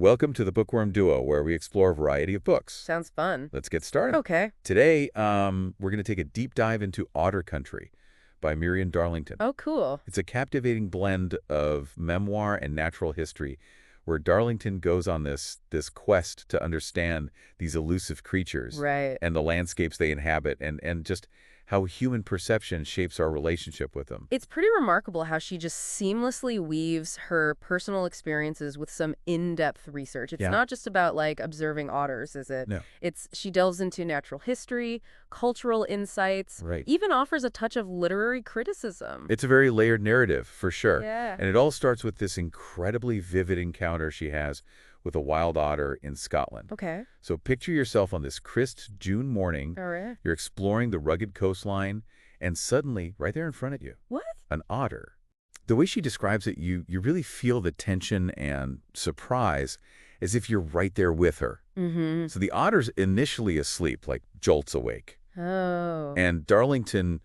Welcome to the Bookworm Duo, where we explore a variety of books. Sounds fun. Let's get started. Okay. Today, we're going to take a deep dive into Otter Country by Miriam Darlington. Oh, cool. It's a captivating blend of memoir and natural history, where Darlington goes on this quest to understand these elusive creatures Right. and the landscapes they inhabit, and just how human perception shapes our relationship with them. It's pretty remarkable how she just seamlessly weaves her personal experiences with some in-depth research. It's Yeah. not just about like observing otters, is it? No. She delves into natural history, cultural insights, Right. even offers a touch of literary criticism. It's a very layered narrative, for sure. Yeah. And it all starts with this incredibly vivid encounter she has with a wild otter in Scotland. Okay. So picture yourself on this crisp June morning. All right. You're exploring the rugged coastline, and suddenly, right there in front of you, What? an otter. The way she describes it, you really feel the tension and surprise as if you're right there with her. Mm-hmm. So the otter's initially asleep, like jolts awake. Oh. And Darlington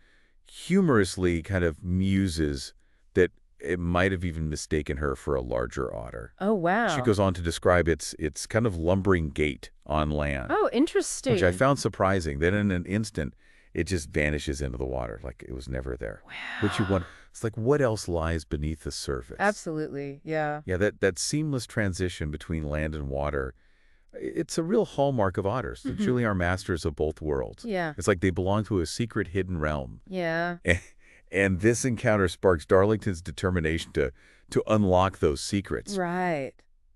humorously kind of muses that it might have even mistaken her for a larger otter. Oh, wow. She goes on to describe its kind of lumbering gait on land, Oh, interesting. which I found surprising. Then in an instant, it just vanishes into the water like it was never there. Wow. Which you wonder, it's like, what else lies beneath the surface? Absolutely. Yeah. Yeah, that seamless transition between land and water, it's a real hallmark of otters. They truly are masters of both worlds. Yeah. It's like they belong to a secret hidden realm. Yeah. And this encounter sparks Darlington's determination to unlock those secrets. Right.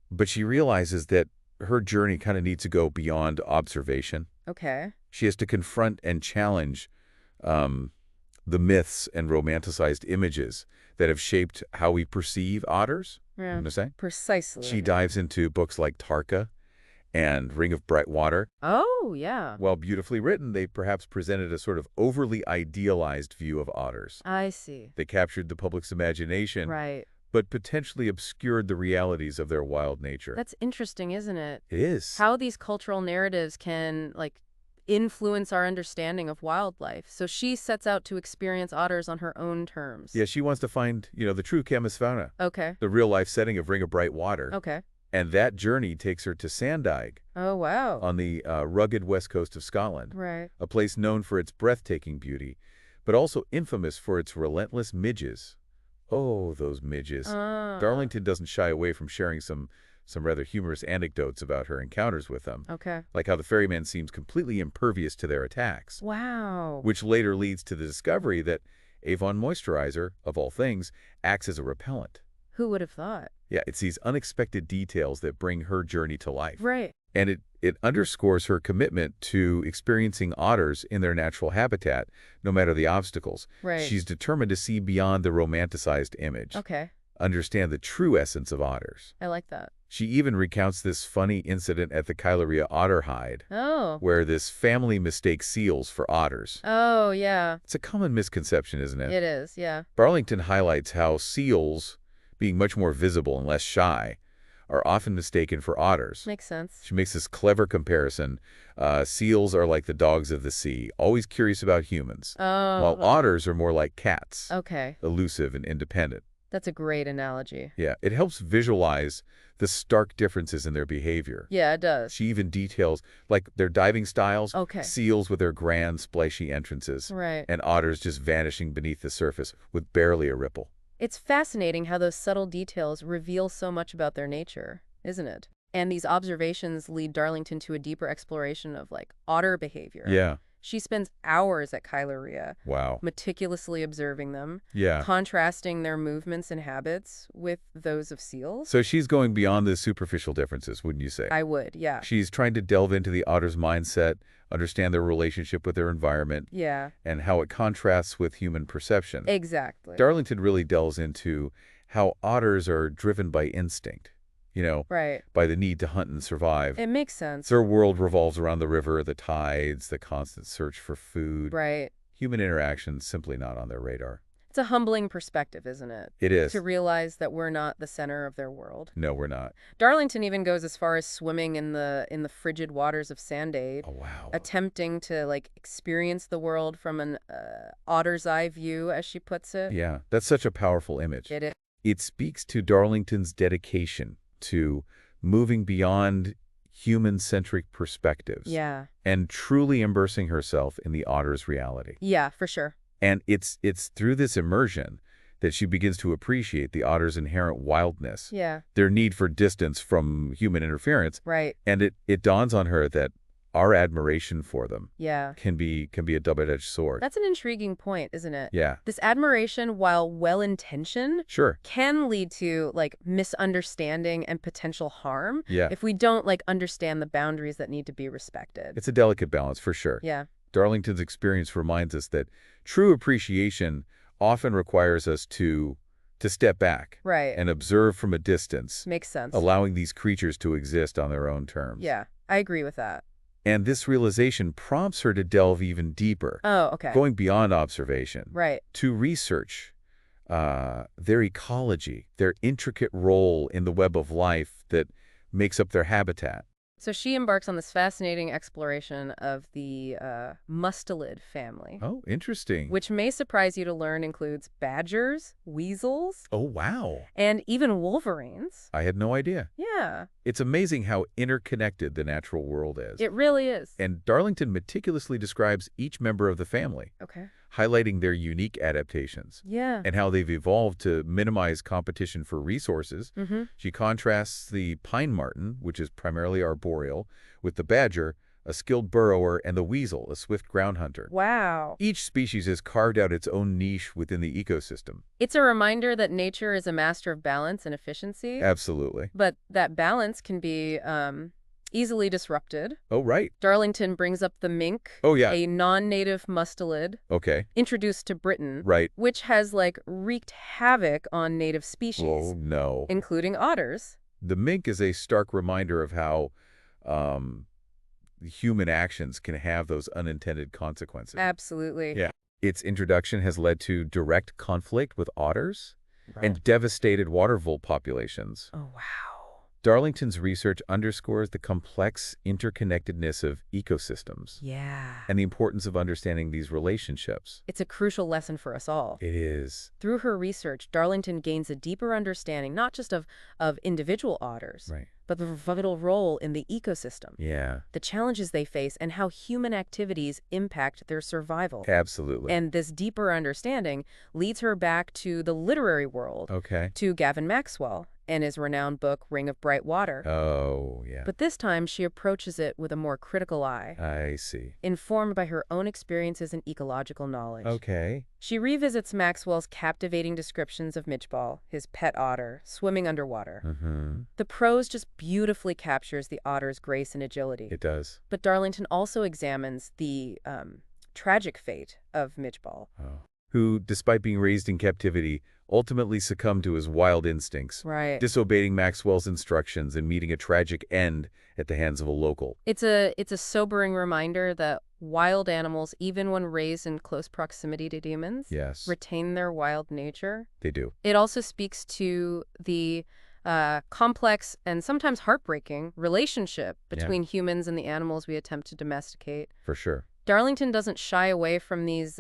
But she realizes that her journey kind of needs to go beyond observation. Okay. She has to confront and challenge the myths and romanticized images that have shaped how we perceive otters. Yeah. You know what I'm saying? Precisely. She dives into books like Tarka and Ring of Bright Water. Oh, yeah. While beautifully written, they perhaps presented a sort of overly idealized view of otters. I see. They captured the public's imagination, Right. but potentially obscured the realities of their wild nature. That's interesting, isn't it? It is. How these cultural narratives can, like, influence our understanding of wildlife. So she sets out to experience otters on her own terms. Yeah, she wants to find, the true camus fauna, Okay. the real-life setting of Ring of Bright Water. Okay. And that journey takes her to Sandyke Oh, wow. on the rugged west coast of Scotland, Right. a place known for its breathtaking beauty, but also infamous for its relentless midges. Oh, those midges. Darlington doesn't shy away from sharing some rather humorous anecdotes about her encounters with them, Okay. like how the ferryman seems completely impervious to their attacks, Wow. which later leads to the discovery that Avon moisturizer, of all things, acts as a repellent. Who would have thought? Yeah, it's these unexpected details that bring her journey to life. Right. And it underscores her commitment to experiencing otters in their natural habitat, no matter the obstacles. Right. She's determined to see beyond the romanticized image, Okay. understand the true essence of otters. I like that. She even recounts this funny incident at the Kyleria otter hide, Oh. where this family mistakes seals for otters. Oh, yeah. It's a common misconception, isn't it? It is. Yeah. Darlington highlights how seals, being much more visible and less shy, are often mistaken for otters. Makes sense. She makes this clever comparison. Seals are like the dogs of the sea, always curious about humans, Oh. while otters are more like cats, Okay. elusive and independent. That's a great analogy. Yeah, it helps visualize the stark differences in their behavior. Yeah, it does. She even details, like, their diving styles, Okay. seals with their grand, splashy entrances, Right. and otters just vanishing beneath the surface with barely a ripple. It's fascinating how those subtle details reveal so much about their nature, isn't it? And these observations lead Darlington to a deeper exploration of, like, otter behavior. Yeah. She spends hours at Kyleria, Wow. meticulously observing them, Yeah. contrasting their movements and habits with those of seals. So she's going beyond the superficial differences, wouldn't you say? I would, yeah. She's trying to delve into the otter's mindset, understand their relationship with their environment, Yeah, and how it contrasts with human perception. exactly. Darlington really delves into how otters are driven by instinct, Right. by the need to hunt and survive. It makes sense. Their world revolves around the river, the tides, the constant search for food. Right. Human interaction's simply not on their radar. It's a humbling perspective, isn't it? It is. To realize that we're not the center of their world. No, we're not. Darlington even goes as far as swimming in the frigid waters of Sandade, Oh, wow. attempting to, like, experience the world from an otter's eye view, as she puts it. Yeah, that's such a powerful image. It is. It speaks to Darlington's dedication to moving beyond human-centric perspectives. Yeah. And truly immersing herself in the otter's reality. Yeah, for sure. And it's through this immersion that she begins to appreciate the otter's inherent wildness, Yeah. their need for distance from human interference, Right. and it dawns on her that our admiration for them Yeah. can be a double-edged sword. That's an intriguing point, isn't it? Yeah. This admiration, while well-intentioned, Sure. can lead to, like, misunderstanding and potential harm Yeah. if we don't, like, understand the boundaries that need to be respected. It's a delicate balance, for sure. Yeah. Darlington's experience reminds us that true appreciation often requires us to step back Right. and observe from a distance, Makes sense. allowing these creatures to exist on their own terms. Yeah, I agree with that. And this realization prompts her to delve even deeper, Oh, okay. going beyond observation, Right. to research their ecology, their intricate role in the web of life that makes up their habitat. So she embarks on this fascinating exploration of the mustelid family, Oh, interesting. which may surprise you to learn includes badgers, weasels, Oh, wow. and even wolverines. I had no idea. Yeah, It's amazing how interconnected the natural world is. it really is. And Darlington meticulously describes each member of the family, Okay. highlighting their unique adaptations Yeah. and how they've evolved to minimize competition for resources. Mm-hmm. She contrasts the pine marten, which is primarily arboreal, with the badger, a skilled burrower, and the weasel, a swift ground hunter. Wow. Each species has carved out its own niche within the ecosystem. It's a reminder that nature is a master of balance and efficiency, Absolutely. but that balance can be easily disrupted. Oh, right. Darlington brings up the mink, Oh, yeah. a non-native mustelid Okay. introduced to Britain, Right. which has, like, wreaked havoc on native species, Oh, no. including otters. The mink is a stark reminder of how human actions can have those unintended consequences. Absolutely. Yeah. Its introduction has led to direct conflict with otters Right. and devastated water vole populations. Oh, wow. Darlington's research underscores the complex interconnectedness of ecosystems Yeah. and the importance of understanding these relationships. It's a crucial lesson for us all. It is. Through her research, Darlington gains a deeper understanding not just of individual otters, Right. but the vital role in the ecosystem, Yeah. the challenges they face, and how human activities impact their survival. Absolutely. And this deeper understanding leads her back to the literary world, Okay. to Gavin Maxwell and his renowned book, Ring of Bright Water. Oh, yeah. But this time, she approaches it with a more critical eye, I see. informed by her own experiences and ecological knowledge. Okay. She revisits Maxwell's captivating descriptions of Midgeball, his pet otter, swimming underwater. Mm-hmm. The prose just beautifully captures the otter's grace and agility. It does. But Darlington also examines the tragic fate of Midgeball. Oh. Who, despite being raised in captivity, ultimately succumbed to his wild instincts, Right. disobeying Maxwell's instructions and meeting a tragic end at the hands of a local. It's a sobering reminder that wild animals, even when raised in close proximity to humans, Yes, retain their wild nature. they do. It also speaks to the complex and sometimes heartbreaking relationship between humans and the animals we attempt to domesticate. For sure. Darlington doesn't shy away from these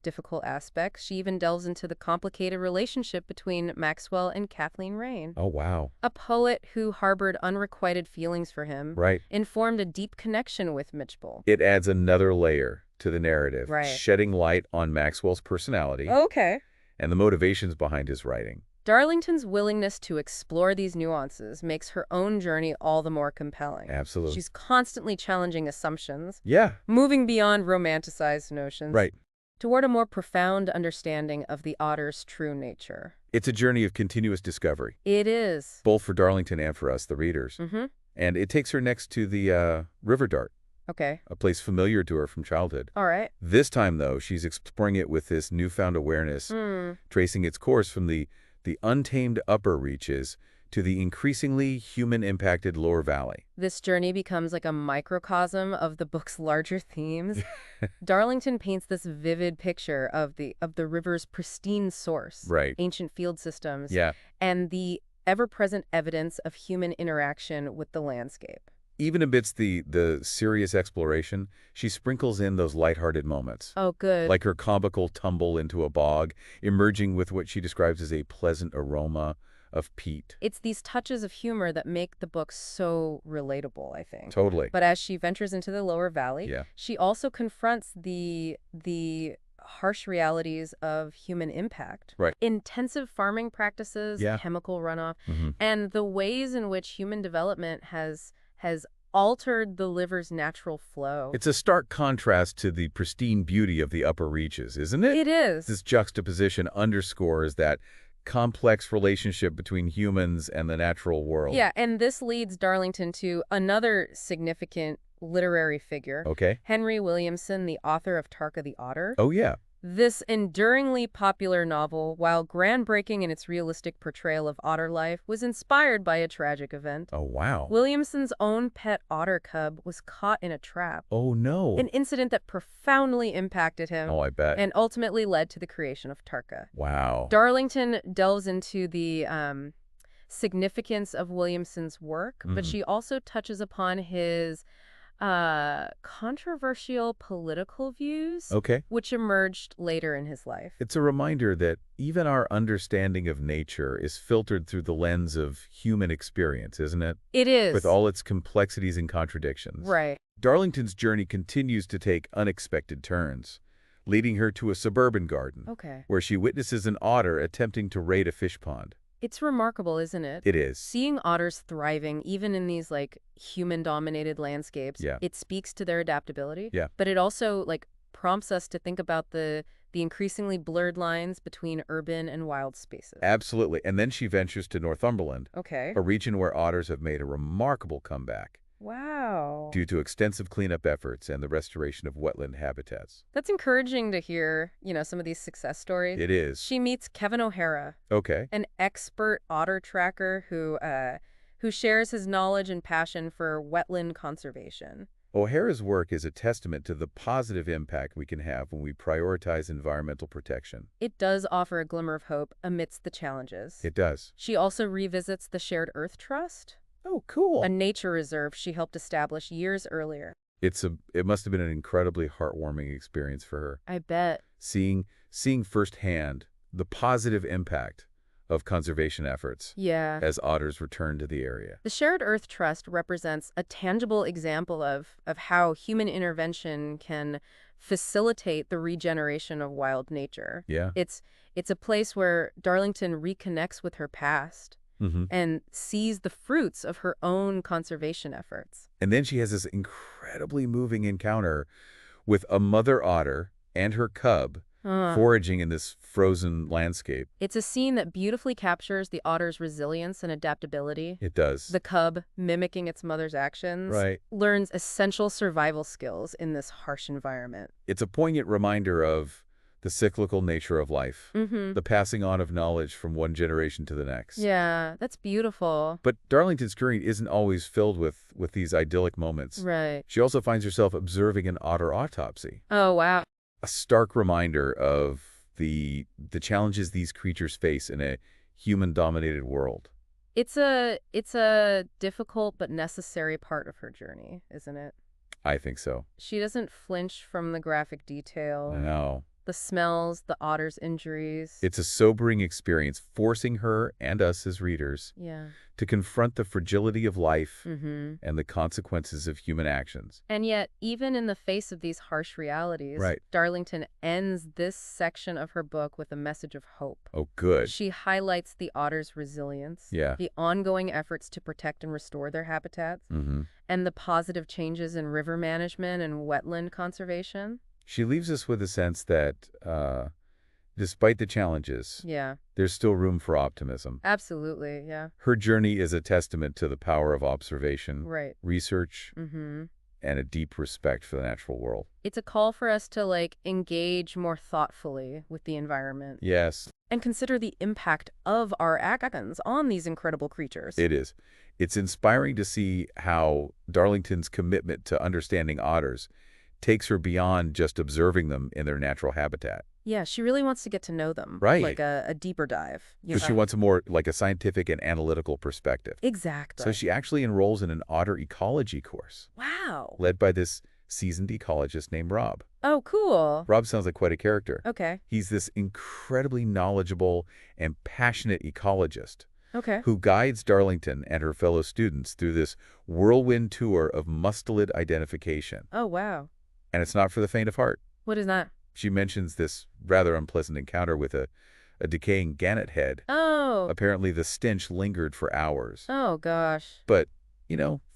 difficult aspects. She even delves into the complicated relationship between Maxwell and Kathleen Raine. Oh, wow. A poet who harbored unrequited feelings for him, Right. and formed a deep connection with Midgeball. It adds another layer to the narrative, Right. shedding light on Maxwell's personality Okay. and the motivations behind his writing. Darlington's willingness to explore these nuances makes her own journey all the more compelling. Absolutely. She's constantly challenging assumptions, Yeah, moving beyond romanticized notions, right. toward a more profound understanding of the otter's true nature. It's a journey of continuous discovery, It is. both for Darlington and for us, the readers. Mm-hmm. And it takes her next to the river dart, Okay. a place familiar to her from childhood. All right. This time, though, she's exploring it with this newfound awareness, tracing its course from the untamed upper reaches to the increasingly human-impacted lower valley. This journey becomes like a microcosm of the book's larger themes. Darlington paints this vivid picture of the river's pristine source, Right. ancient field systems, Yeah. and the ever-present evidence of human interaction with the landscape. Even amidst the serious exploration, she sprinkles in those lighthearted moments. Oh, good. Like her comical tumble into a bog, emerging with what she describes as a pleasant aroma, of peat. It's these touches of humor that make the book so relatable, I think. Totally. But as she ventures into the lower valley, Yeah. she also confronts the harsh realities of human impact. Right. Intensive farming practices, Yeah. chemical runoff, Mm-hmm. and the ways in which human development has altered the river's natural flow. It's a stark contrast to the pristine beauty of the upper reaches, isn't it? It is. This juxtaposition underscores that complex relationship between humans and the natural world. Yeah, and this leads Darlington to another significant literary figure, Okay. Henry Williamson, the author of Tarka the Otter. Oh, yeah. This enduringly popular novel, while groundbreaking in its realistic portrayal of otter life, was inspired by a tragic event. Oh, wow. Williamson's own pet otter cub was caught in a trap, Oh, no. an incident that profoundly impacted him Oh, I bet. and ultimately led to the creation of Tarka. Wow. Darlington delves into the significance of Williamson's work, but she also touches upon his controversial political views, Okay. which emerged later in his life. It's a reminder that even our understanding of nature is filtered through the lens of human experience, isn't it? It is. With all its complexities and contradictions. Right. Darlington's journey continues to take unexpected turns, leading her to a suburban garden, Okay. where she witnesses an otter attempting to raid a fish pond. It's remarkable, isn't it? It is. Seeing otters thriving, even in these, human-dominated landscapes, Yeah. it speaks to their adaptability. Yeah. But it also, prompts us to think about the increasingly blurred lines between urban and wild spaces. Absolutely. And then she ventures to Northumberland, Okay. a region where otters have made a remarkable comeback Wow. due to extensive cleanup efforts and the restoration of wetland habitats. That's encouraging to hear, some of these success stories. It is. She meets Kevin O'Hara, Okay. an expert otter tracker who shares his knowledge and passion for wetland conservation. O'Hara's work is a testament to the positive impact we can have when we prioritize environmental protection. It does offer a glimmer of hope amidst the challenges. It does. She also revisits the Shared Earth Trust, Oh, cool. a nature reserve she helped establish years earlier. It must have been an incredibly heartwarming experience for her. I bet. Seeing firsthand the positive impact of conservation efforts Yeah. as otters return to the area. The Shared Earth Trust represents a tangible example of how human intervention can facilitate the regeneration of wild nature. Yeah. It's a place where Darlington reconnects with her past Mm-hmm. and sees the fruits of her own conservation efforts. And then she has this incredibly moving encounter with a mother otter and her cub foraging in this frozen landscape. It's a scene that beautifully captures the otter's resilience and adaptability. It does. The cub, mimicking its mother's actions, Right. learns essential survival skills in this harsh environment. It's a poignant reminder of the cyclical nature of life, the passing on of knowledge from one generation to the next. Yeah, that's beautiful. But Darlington's journey isn't always filled with these idyllic moments. Right. She also finds herself observing an otter autopsy, Oh, wow. a stark reminder of the challenges these creatures face in a human-dominated world. It's a difficult but necessary part of her journey, isn't it? I think so. She doesn't flinch from the graphic detail, No. the smells, the otter's injuries. It's a sobering experience, forcing her and us as readers Yeah. to confront the fragility of life Mm-hmm. and the consequences of human actions. And yet, even in the face of these harsh realities, Right. Darlington ends this section of her book with a message of hope. Oh, good. She highlights the otter's resilience, Yeah. the ongoing efforts to protect and restore their habitats, Mm-hmm. and the positive changes in river management and wetland conservation. She leaves us with a sense that, despite the challenges, Yeah, there's still room for optimism. absolutely, yeah. Her journey is a testament to the power of observation, Right. research, Mm-hmm. and a deep respect for the natural world. It's a call for us to, engage more thoughtfully with the environment Yes, and consider the impact of our actions on these incredible creatures. it is. It's inspiring to see how Darlington's commitment to understanding otters takes her beyond just observing them in their natural habitat. Yeah, she really wants to get to know them. Right. Like a deeper dive. So she wants a more like a scientific and analytical perspective. Exactly. So she actually enrolls in an otter ecology course Wow. led by this seasoned ecologist named Rob. Oh, cool. Rob sounds like quite a character. Okay. He's this incredibly knowledgeable and passionate ecologist Okay. who guides Darlington and her fellow students through this whirlwind tour of mustelid identification. Oh, wow. And it's not for the faint of heart. What is that? She mentions this rather unpleasant encounter with a decaying gannet head. Oh. Apparently the stench lingered for hours. Oh, gosh. But,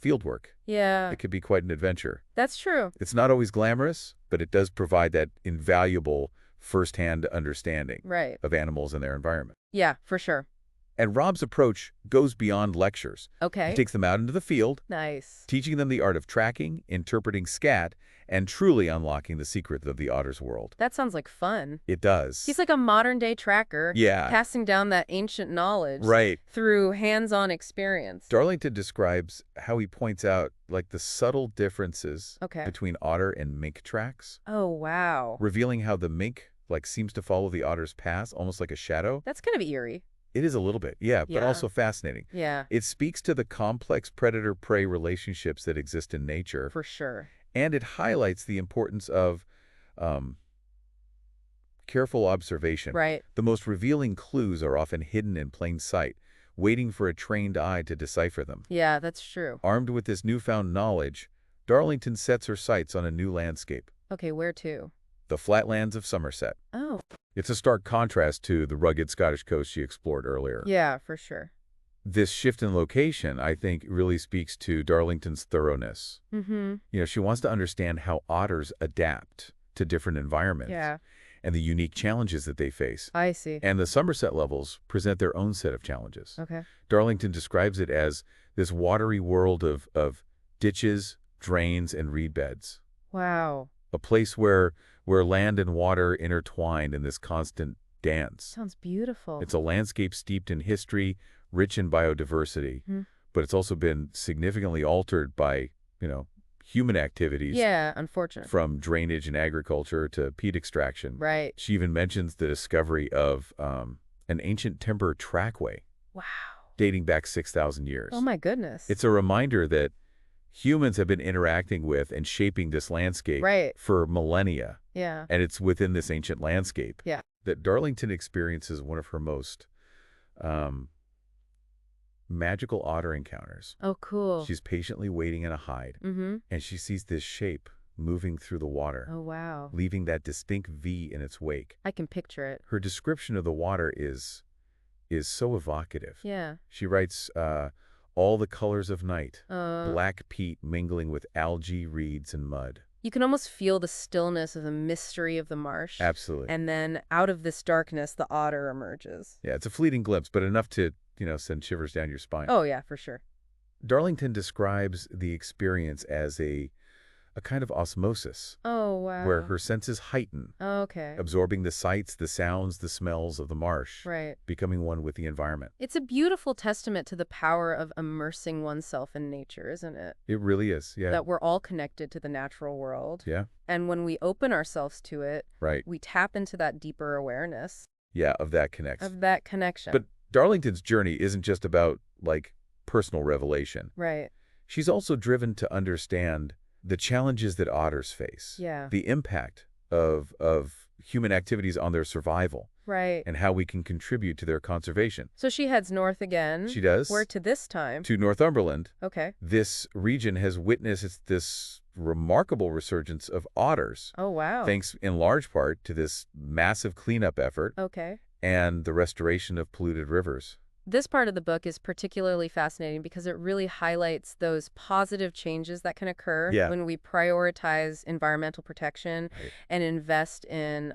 field work. Yeah. It could be quite an adventure. That's true. It's not always glamorous, but it does provide that invaluable first-hand understanding Right. of animals and their environment. Yeah, for sure. And Rob's approach goes beyond lectures. Okay. He takes them out into the field, Nice. teaching them the art of tracking, interpreting scat, and truly unlocking the secrets of the otter's world. That sounds like fun. It does. He's like a modern-day tracker. Yeah. Passing down that ancient knowledge. Right. Through hands-on experience. Darlington describes how he points out, the subtle differences Okay. between otter and mink tracks, Oh, wow. revealing how the mink, seems to follow the otter's path, almost like a shadow. That's kind of eerie. It is a little bit, yeah, but Yeah. also fascinating. Yeah. It speaks to the complex predator-prey relationships that exist in nature. For sure. And it highlights the importance of careful observation. Right. The most revealing clues are often hidden in plain sight, waiting for a trained eye to decipher them. Yeah, that's true. Armed with this newfound knowledge, Darlington sets her sights on a new landscape, Okay, where to? the flatlands of Somerset. Oh. It's a stark contrast to the rugged Scottish coast she explored earlier. Yeah, for sure. This shift in location, I think, really speaks to Darlington's thoroughness. Mm-hmm. She wants to understand how otters adapt to different environments. Yeah. And the unique challenges that they face. I see. And the Somerset levels present their own set of challenges. Okay. Darlington describes it as this watery world of ditches, drains, and reed beds. Wow. A place where land and water intertwine in this constant dance. Sounds beautiful. It's a landscape steeped in history, rich in biodiversity, but it's also been significantly altered by, human activities. Yeah, unfortunate. From drainage and agriculture to peat extraction. Right. She even mentions the discovery of an ancient timber trackway. Wow. Dating back 6,000 years. Oh, my goodness. It's a reminder that humans have been interacting with and shaping this landscape for millennia. Yeah. And it's within this ancient landscape that Darlington experiences one of her most magical otter encounters. Oh, cool. She's patiently waiting in a hide, and she sees this shape moving through the water. Oh, wow. Leaving that distinct V in its wake. I can picture it. Her description of the water is so evocative. Yeah. She writes, all the colors of night, black peat mingling with algae, reeds, and mud. You can almost feel the stillness of the mystery of the marsh. Absolutely. And then out of this darkness, the otter emerges. Yeah, it's a fleeting glimpse, but enough to, send shivers down your spine. Oh, yeah, for sure. Darlington describes the experience as a kind of osmosis. Oh, wow. Where her senses heighten. Okay. Absorbing the sights, the sounds, the smells of the marsh. Right. Becoming one with the environment. It's a beautiful testament to the power of immersing oneself in nature, isn't it? It really is, yeah. That we're all connected to the natural world. Yeah. And when we open ourselves to it, we tap into that deeper awareness. Yeah, of that connection. But Darlington's journey isn't just about, personal revelation. Right. She's also driven to understand the challenges that otters face. Yeah. The impact of human activities on their survival. Right. And how we can contribute to their conservation. So she heads north again. She does. Where to this time? To Northumberland. Okay. This region has witnessed this remarkable resurgence of otters. Oh, wow. Thanks in large part to this massive cleanup effort. Okay. And the restoration of polluted rivers. This part of the book is particularly fascinating because it really highlights those positive changes that can occur when we prioritize environmental protection and invest in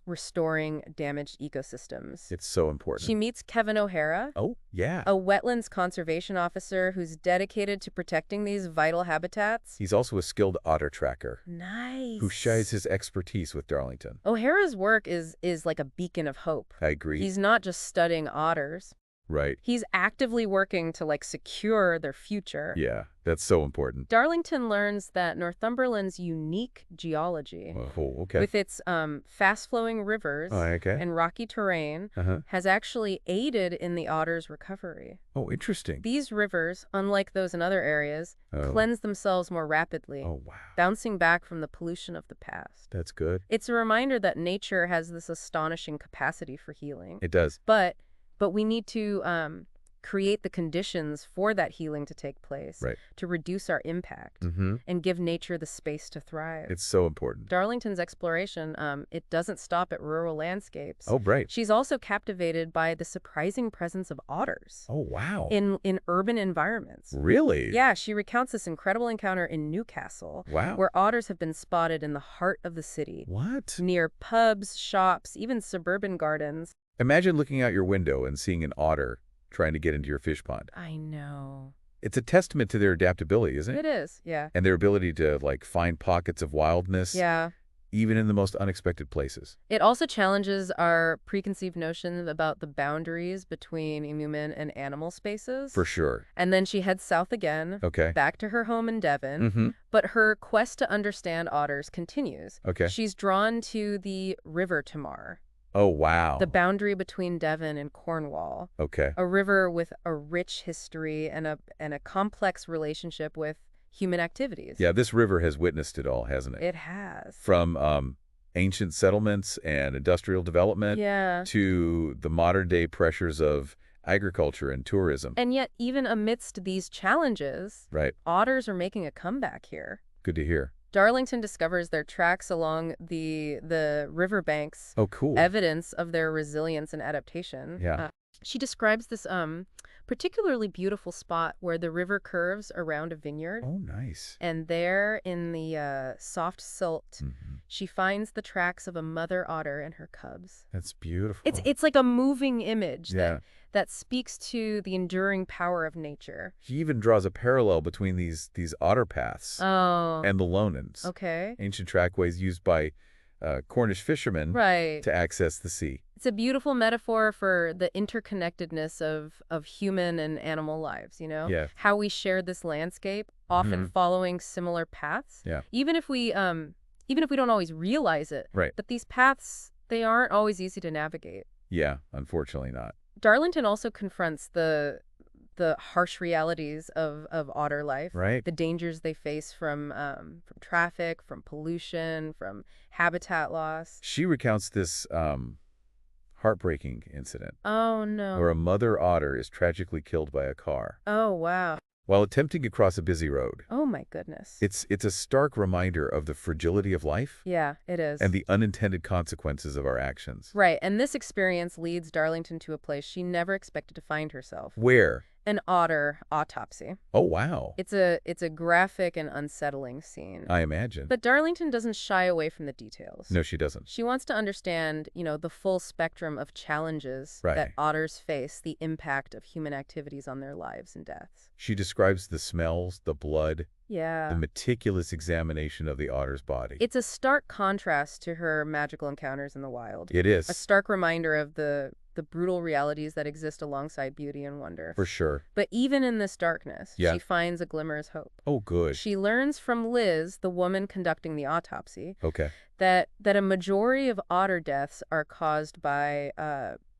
restoring damaged ecosystems. It's so important. She meets Kevin O'Hara. Oh, yeah. A wetlands conservation officer who's dedicated to protecting these vital habitats. He's also a skilled otter tracker. Nice. Who shares his expertise with Darlington. O'Hara's work is like a beacon of hope. I agree. He's not just studying otters. Right. He's actively working to secure their future. Yeah, that's so important. Darlington learns that Northumberland's unique geology, with its fast-flowing rivers and rocky terrain, has actually aided in the otter's recovery. Oh, interesting. These rivers, unlike those in other areas, cleanse themselves more rapidly, bouncing back from the pollution of the past. That's good. It's a reminder that nature has this astonishing capacity for healing. It does. But we need to create the conditions for that healing to take place, Right. to reduce our impact, and give nature the space to thrive. It's so important. Darlington's exploration, it doesn't stop at rural landscapes. Oh, right. She's also captivated by the surprising presence of otters. Oh, wow. In urban environments. Really? Yeah, she recounts this incredible encounter in Newcastle, Wow. where otters have been spotted in the heart of the city. What? Near pubs, shops, even suburban gardens. Imagine looking out your window and seeing an otter trying to get into your fish pond. I know. It's a testament to their adaptability, isn't it? It is, yeah. And their ability to, like, find pockets of wildness. Yeah. Even in the most unexpected places. It also challenges our preconceived notions about the boundaries between human and animal spaces. For sure. And then she heads south again, Okay. back to her home in Devon. But her quest to understand otters continues. Okay. She's drawn to the River Tamar. Oh, wow. The boundary between Devon and Cornwall. Okay. A river with a rich history and a complex relationship with human activities. Yeah, this river has witnessed it all, hasn't it? It has. From ancient settlements and industrial development to the modern-day pressures of agriculture and tourism. And yet, even amidst these challenges, otters are making a comeback here. Good to hear. Darlington discovers their tracks along the riverbanks. Oh, cool. Evidence of their resilience and adaptation. Yeah. She describes this particularly beautiful spot where the river curves around a vineyard. Oh, nice. And there in the soft silt, she finds the tracks of a mother otter and her cubs. That's beautiful. It's like a moving image that speaks to the enduring power of nature. He even draws a parallel between these otter paths and the Lonans. Okay. Ancient trackways used by Cornish fishermen to access the sea. It's a beautiful metaphor for the interconnectedness of human and animal lives, you know? Yeah. How we share this landscape, often following similar paths. Yeah. Even if we don't always realize it. Right. But these paths, they aren't always easy to navigate. Yeah, unfortunately not. Darlington also confronts the harsh realities of otter life, the dangers they face from traffic, from pollution, from habitat loss. She recounts this heartbreaking incident. Oh, no. Where a mother otter is tragically killed by a car. Oh, wow. While attempting to cross a busy road. Oh, my goodness. It's a stark reminder of the fragility of life. Yeah, it is. And the unintended consequences of our actions. Right, and this experience leads Darlington to a place she never expected to find herself. Where? An otter autopsy. Oh, wow. It's a graphic and unsettling scene. I imagine. But Darlington doesn't shy away from the details. No, she doesn't. She wants to understand, the full spectrum of challenges that otters face, the impact of human activities on their lives and deaths. She describes the smells, the blood, the meticulous examination of the otter's body. It's a stark contrast to her magical encounters in the wild. It is. A stark reminder of the brutal realities that exist alongside beauty and wonder. For sure. But even in this darkness, she finds a glimmer of hope. Oh, good. She learns from Liz, the woman conducting the autopsy, okay, that a majority of otter deaths are caused by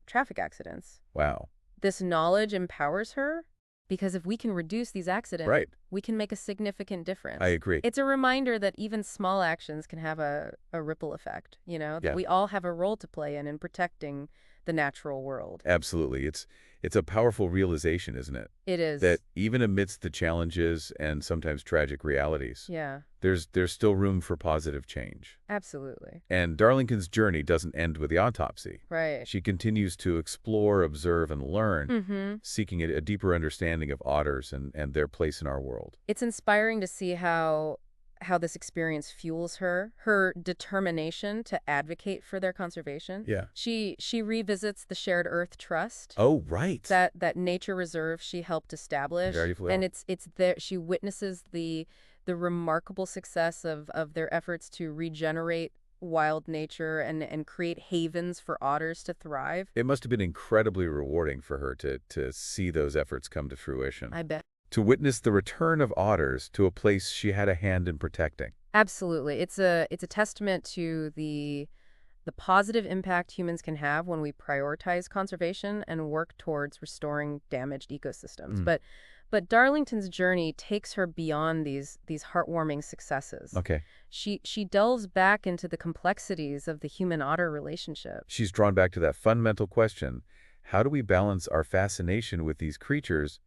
traffic accidents. Wow. This knowledge empowers her because if we can reduce these accidents, we can make a significant difference. I agree. It's a reminder that even small actions can have a ripple effect, that we all have a role to play in protecting the natural world. Absolutely. It's a powerful realization, isn't it? It is. That even amidst the challenges and sometimes tragic realities, there's still room for positive change. Absolutely. And Darlington's journey doesn't end with the autopsy. Right. She continues to explore, observe, and learn, seeking a deeper understanding of otters and their place in our world. It's inspiring to see how this experience fuels her determination to advocate for their conservation. Yeah. She revisits the Shared Earth Trust. Oh, right. That nature reserve she helped establish. Very well. And it's there she witnesses the remarkable success of their efforts to regenerate wild nature and create havens for otters to thrive. It must have been incredibly rewarding for her to see those efforts come to fruition. I bet. To witness the return of otters to a place she had a hand in protecting. Absolutely. It's a testament to the positive impact humans can have when we prioritize conservation and work towards restoring damaged ecosystems. But Darlington's journey takes her beyond these heartwarming successes. Okay. She delves back into the complexities of the human-otter relationship. She's drawn back to that fundamental question. How do we balance our fascination with these creatures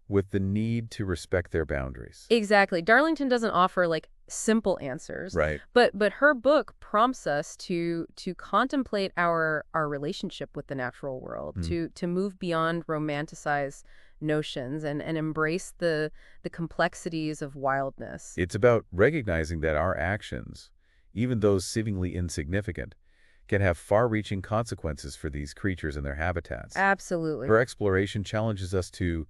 with the need to respect their boundaries? Exactly. Darlington doesn't offer like simple answers, Right. but her book prompts us to contemplate our relationship with the natural world, Hmm. to move beyond romanticized notions and embrace the complexities of wildness. It's about recognizing that our actions, even those seemingly insignificant, can have far-reaching consequences for these creatures and their habitats. Absolutely. Her exploration challenges us to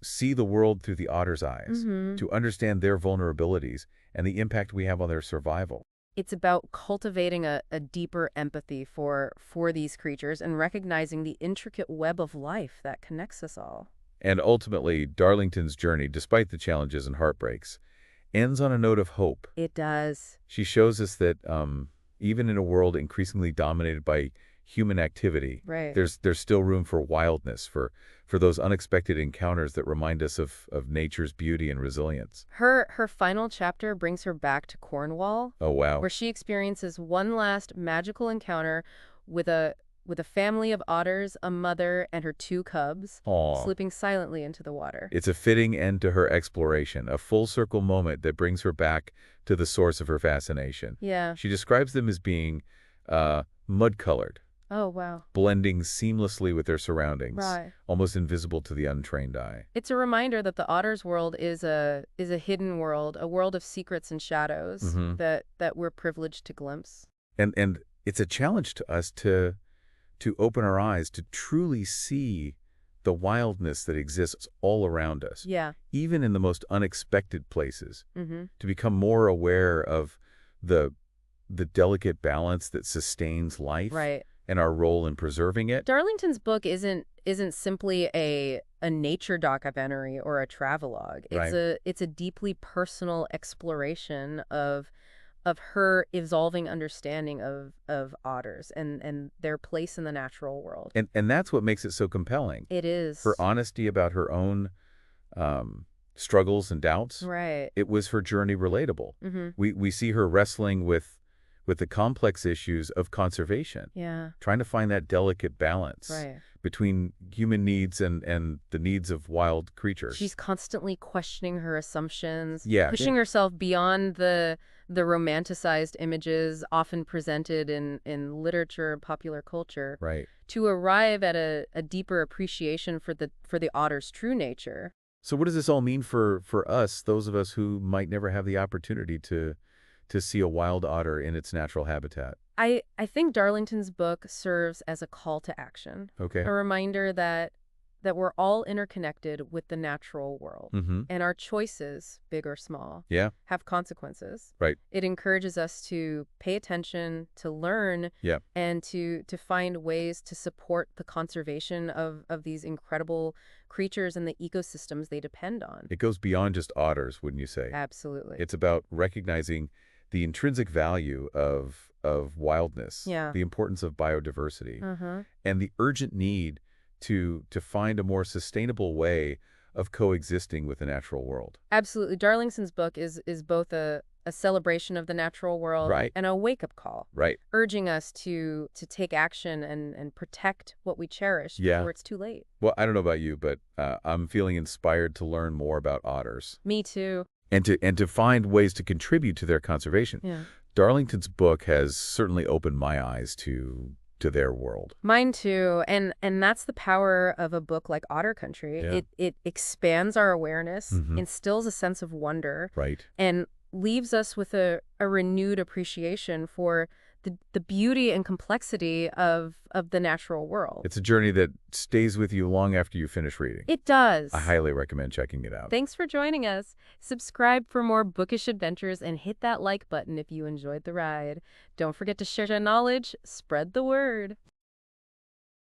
see the world through the otter's eyes, Hmm. to understand their vulnerabilities and the impact we have on their survival. It's about cultivating a deeper empathy for these creatures and recognizing the intricate web of life that connects us all. And ultimately, Darlington's journey, despite the challenges and heartbreaks, ends on a note of hope. It does. She shows us that even in a world increasingly dominated by human activity, Right. there's still room for wildness, for those unexpected encounters that remind us of nature's beauty and resilience. Her final chapter brings her back to Cornwall, Oh, wow. where she experiences one last magical encounter with a family of otters, a mother, and her two cubs, Aw. slipping silently into the water. It's a fitting end to her exploration, a full-circle moment that brings her back to the source of her fascination. Yeah. She describes them as being mud-colored, Oh, wow. blending seamlessly with their surroundings, Right. almost invisible to the untrained eye. It's a reminder that the otter's world is a hidden world, a world of secrets and shadows Hmm. that we're privileged to glimpse. And it's a challenge to us to open our eyes to truly see the wildness that exists all around us, Yeah. even in the most unexpected places, Mm-hmm. to become more aware of the the delicate balance that sustains life Right. and our role in preserving it. Darlington's book isn't simply a nature documentary or a travelogue. Right. It's a deeply personal exploration of her evolving understanding of otters and their place in the natural world. And that's what makes it so compelling. It Her is. honesty about her own struggles and doubts. Right. It was her journey relatable. Mm-hmm. We see her wrestling with the complex issues of conservation, Yeah. trying to find that delicate balance Right. between human needs and the needs of wild creatures. She's constantly questioning her assumptions, Yeah. pushing herself beyond the romanticized images often presented in literature and popular culture Right. to arrive at a deeper appreciation for the otter's true nature. So what does this all mean for us, those of us who might never have the opportunity to see a wild otter in its natural habitat? I think Darlington's book serves as a call to action, Okay. a reminder that we're all interconnected with the natural world, Mm-hmm. and our choices, big or small, Yeah. have consequences. Right. It encourages us to pay attention, to learn, Yeah. and to find ways to support the conservation of these incredible creatures and the ecosystems they depend on. It goes beyond just otters, wouldn't you say? Absolutely. It's about recognizing the intrinsic value of wildness, Yeah. the importance of biodiversity, Uh-huh. and the urgent need to find a more sustainable way of coexisting with the natural world. Absolutely. Darlington's book is both a celebration of the natural world Right. and a wake-up call, Right. urging us to take action and protect what we cherish Yeah. before it's too late. Well, I don't know about you, but I'm feeling inspired to learn more about otters Me too. and to find ways to contribute to their conservation. Yeah. Darlington's book has certainly opened my eyes to their world. Mine too. And that's the power of a book like Otter Country. Yeah. It expands our awareness, Mhm. instills a sense of wonder, Right. and leaves us with a renewed appreciation for the beauty and complexity of the natural world. It's a journey that stays with you long after you finish reading. It does. I highly recommend checking it out. Thanks for joining us. Subscribe for more bookish adventures and hit that like button if you enjoyed the ride. Don't forget to share your knowledge, spread the word.